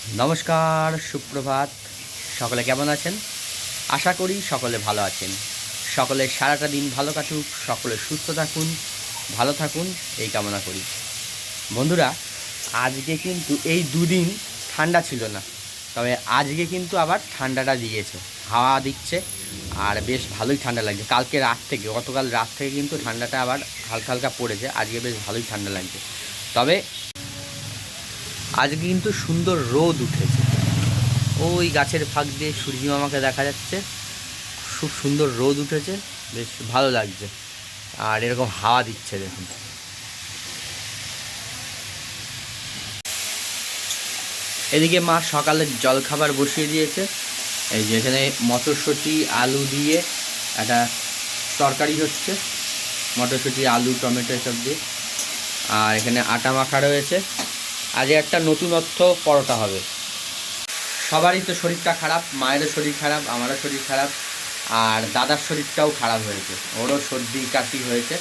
নমস্কার, সুপ্রভাত। সকলে কেমন আছেন? আশা করি সকলে ভালো আছেন। সকলের সারাটা দিন ভালো কাটুক, সকলে সুস্থ থাকুন, ভালো থাকুন এই কামনা করি। বন্ধুরা, আজকে কিন্তু এই দুদিন ঠান্ডা ছিল না, তবে আজকে কিন্তু আবার ঠান্ডাটা দিয়েছে, হাওয়া দিচ্ছে আর বেশ ভালোই ঠান্ডা লাগছে। কালকে রাত থেকে, গতকাল রাত থেকে কিন্তু ঠান্ডাটা আবার হালকা হালকা পড়েছে, আজকে বেশ ভালোই ঠান্ডা লাগছে। তবে আজকে কিন্তু সুন্দর রোদ উঠেছে, ওই গাছের ফাঁক দিয়ে সূর্য মামাকে দেখা যাচ্ছে, খুব সুন্দর রোদ উঠেছে, বেশ ভালো লাগছে। আর এরকম হাওয়া দিচ্ছে দেখুন। এদিকে মা সকালের জলখাবার বসিয়ে দিয়েছে। এই যে এখানে মটরশুঁটি আলু দিয়ে একটা তরকারি হচ্ছে, মটরশুঁটি আলু টমেটো এসব দিয়ে। আর এখানে আটা মাখা রয়েছে, আজ একটা নতুনত্ব পরোটা হবে। সবারই তো শরীরটা খারাপ, মায়েরও শরীর খারাপ, আমারও শরীর খারাপ, আর দাদার শরীরটাও খারাপ হয়েছে, ওরও সর্দি কাশি হয়েছে।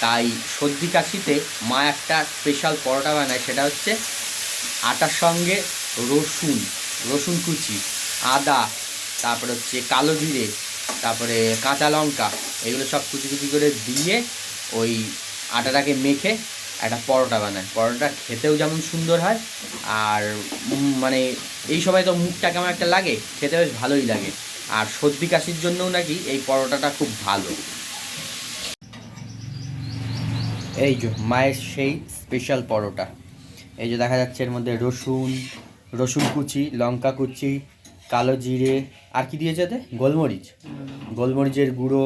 তাই সর্দি কাশিতে মা একটা স্পেশাল পরোটা বানায়, সেটা হচ্ছে আটার সঙ্গে রসুন রসুন কুচি, আদা, তারপরে হচ্ছে কালো জিরে, তারপরে কাঁচা লঙ্কা, এগুলো সব কুচি কুচি করে দিয়ে ওই আটাটাকে মেখে একটা পরোটা বানায়। পরোটা খেতেও যেমন সুন্দর হয়, আর মানে এই সময় তো মুখটা কেমন একটা লাগে, খেতে বেশ ভালোই লাগে। আর সর্দি কাশির জন্যও নাকি এই পরোটাটা খুব ভালো। এই যে মায়ের সেই স্পেশাল পরোটা, এই যে দেখা যাচ্ছে এর মধ্যে রসুন কুচি, লঙ্কা কুচি, কালো জিরে, আর কি দিয়েছে এতে? গোলমরিচের গুঁড়ো,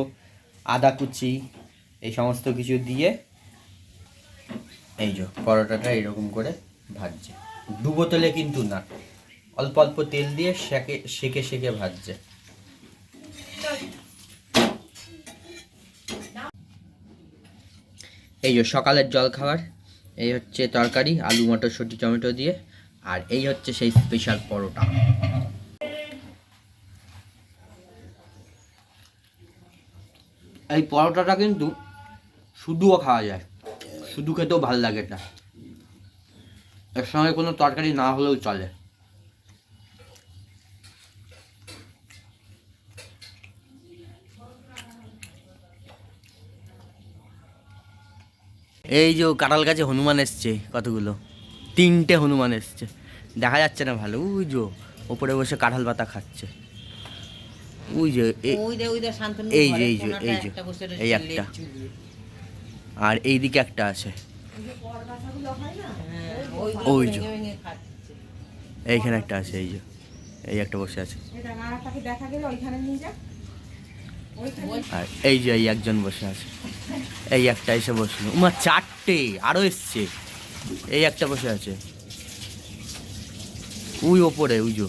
আদা কুচি, এই সমস্ত কিছু দিয়ে এই যে পরোটাটা এরকম করে ভাজছে। ডুবো তেলে কিন্তু না, অল্প অল্প তেল দিয়ে সেকে সেকে ভাজছে। এই যে সকালের জলখাবার, এই হচ্ছে তরকারি আলু মটরশুঁটি টমেটো দিয়ে, আর এই হচ্ছে সেই স্পেশাল পরোটা। এই পরোটাটা কিন্তু শুধুও খাওয়া যায়, শুধু খেতেও ভালো লাগে। এটা এর সঙ্গে কোনো তরকারি না হলেও চলে। এই যে কাঁঠাল গাছে হনুমান এসছে, কতগুলো, 3টে হনুমান এসছে, দেখা যাচ্ছে না ভালো। ওই যে ওপরে বসে কাঁঠাল পাতা খাচ্ছে, ওই যে এই যে এই যে এই যে এই একটা, আর এইদিকে একটা আছে, ওই যে এইখানে একটা আছে, এই যে এই একটা বসে আছে, আর এই যে এই একজন বসে আছে, এই একটা এসে বসলো। উমা 4টে আরো এসছে, এই একটা বসে আছে ওই ওপরে, ওই যে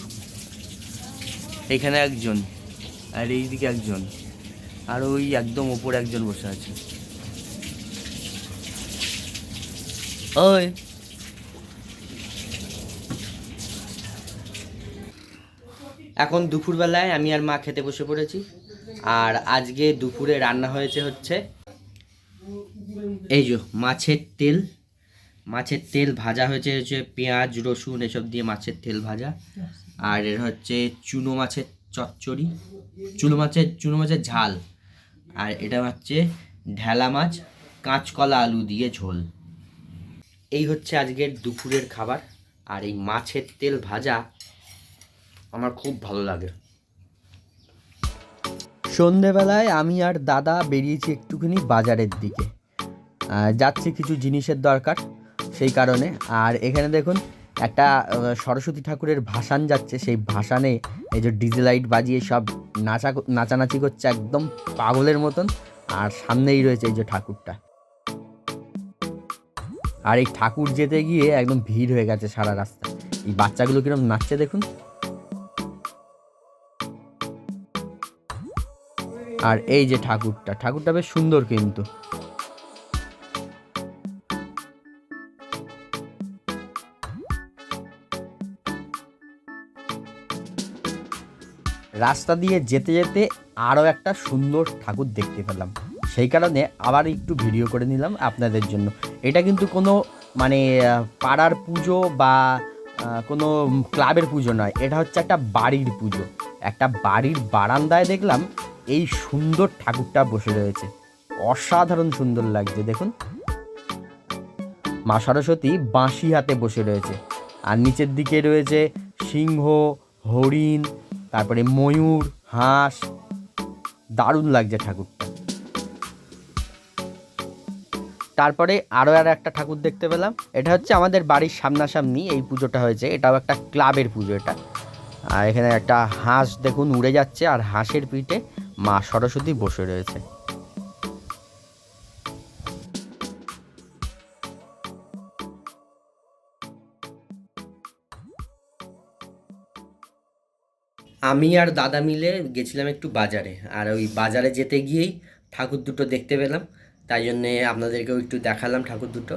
এইখানে একজন, আর এইদিকে একজন, আর ওই একদম ওপরে একজন বসে আছে। ওই এখন দুপুরবেলায় আমি আর মা খেতে বসে পড়েছি। আর আজকে দুপুরে রান্না হয়েছে হচ্ছে এই যে মাছের তেল ভাজা হয়েছে, পেঁয়াজ রসুন এসব দিয়ে মাছের তেল ভাজা। আর এর হচ্ছে চুনো মাছের চচ্চড়ি, চুনো মাছের ঝাল। আর এটা হচ্ছে ঢেলা মাছ কাঁচকলা আলু দিয়ে ঝোল। এই হচ্ছে আজকের দুপুরের খাবার। আর এই মাছের তেল ভাজা আমার খুব ভালো লাগে। সন্ধেবেলায় আমি আর দাদা বেরিয়েছি একটুখানি বাজারের দিকে, যাচ্ছি কিছু জিনিসের দরকার সেই কারণে। আর এখানে দেখুন একটা সরস্বতী ঠাকুরের ভাসান যাচ্ছে, সেই ভাসানে এই যে ডিজে লাইট বাজিয়ে সব নাচানাচি করছে একদম পাগলের মতন। আর সামনেই রয়েছে এই যে ঠাকুরটা, আর এই ঠাকুর যেতে গিয়ে একদম ভিড় হয়ে গেছে সারা রাস্তা। এই বাচ্চাগুলো কিরকম নাচছে দেখুন। আর এই যে ঠাকুরটা বেশ সুন্দর কিন্তু। রাস্তা দিয়ে যেতে যেতে আরও একটা সুন্দর ঠাকুর দেখতে পেলাম, সেই কারণে আবার একটু ভিডিও করে নিলাম আপনাদের জন্য। এটা কিন্তু কোনো মানে পাড়ার পুজো বা কোনো ক্লাবের পুজো নয়, এটা হচ্ছে একটা বাড়ির পুজো। একটা বাড়ির বারান্দায় দেখলাম এই সুন্দর ঠাকুরটা বসে রয়েছে, অসাধারণ সুন্দর লাগছে। দেখুন মা সরস্বতী বাঁশি হাতে বসে রয়েছে, আর নিচের দিকে রয়েছে সিংহ, হরিণ, তারপরে ময়ূর, হাঁস। দারুণ লাগছে ঠাকুরটা। তারপরে আরও একটা ঠাকুর দেখতে পেলাম, এটা হচ্ছে আমাদের বাড়ির সামনাসামনি এই পুজোটা হয়েছে, এটাও একটা ক্লাবের পুজো এটা। আর এখানে একটা হাঁস দেখুন উড়ে যাচ্ছে, আর হাঁসের পিঠে মা সরস্বতী বসে রয়েছে। আমি আর দাদা মিলে গেছিলাম একটু বাজারে, আর ওই বাজারে যেতে গিয়েই ঠাকুর দুটো দেখতে পেলাম, তাই জন্যে আপনাদেরকেও একটু দেখালাম ঠাকুর দুটো।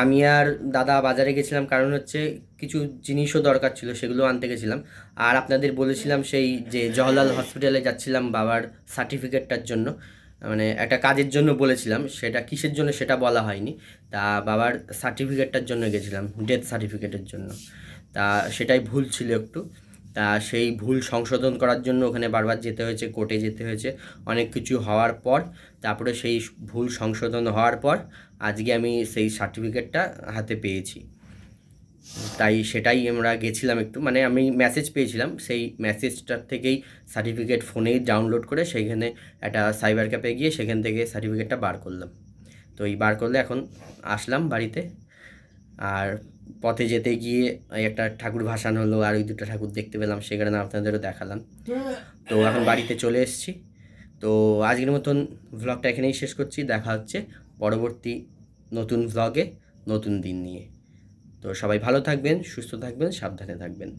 আমি আর দাদা বাজারে গেছিলাম কারণ হচ্ছে কিছু জিনিসও দরকার ছিল, সেগুলো আনতে গেছিলাম। আর আপনাদের বলেছিলাম সেই যে জওহরলাল হসপিটালে যাচ্ছিলাম বাবার সার্টিফিকেটটার জন্য, মানে একটা কাজের জন্য বলেছিলাম, সেটা কিসের জন্য সেটা বলা হয়নি। তা বাবার সার্টিফিকেটটার জন্য গেছিলাম, ডেথ সার্টিফিকেটের জন্য। তা সেটাই ভুল ছিল একটু। তা সেই ভুল সংশোধন করার জন্য ওখানে বারবার যেতে হয়েছে, কোর্টে যেতে হয়েছে, অনেক কিছু হওয়ার পর তারপরে সেই ভুল সংশোধন হওয়ার পর আজকে আমি সেই সার্টিফিকেটটা হাতে পেয়েছি। তাই সেটাই আমরা গেছিলাম একটু, মানে আমি মেসেজ পেয়েছিলাম, সেই মেসেজটার থেকেই সার্টিফিকেট ফোনেই ডাউনলোড করে সেইখানে একটা সাইবার ক্যাফে গিয়ে সেখান থেকে সার্টিফিকেটটা বার করলাম। তো এই বার করলে এখন আসলাম বাড়িতে। আর পথে যেতে গিয়ে ওই একটা ঠাকুর ভাসান হলো, আর ওই দুটো ঠাকুর দেখতে পেলাম, সেখানে আপনাদেরও দেখালাম। তো এখন বাড়িতে চলে এসেছি। তো আজকের মতন ভ্লগটা এখানেই শেষ করছি, দেখা হচ্ছে পরবর্তী নতুন ভ্লগে নতুন দিন নিয়ে। তো সবাই ভালো থাকবেন, সুস্থ থাকবেন, সাবধানে থাকবেন।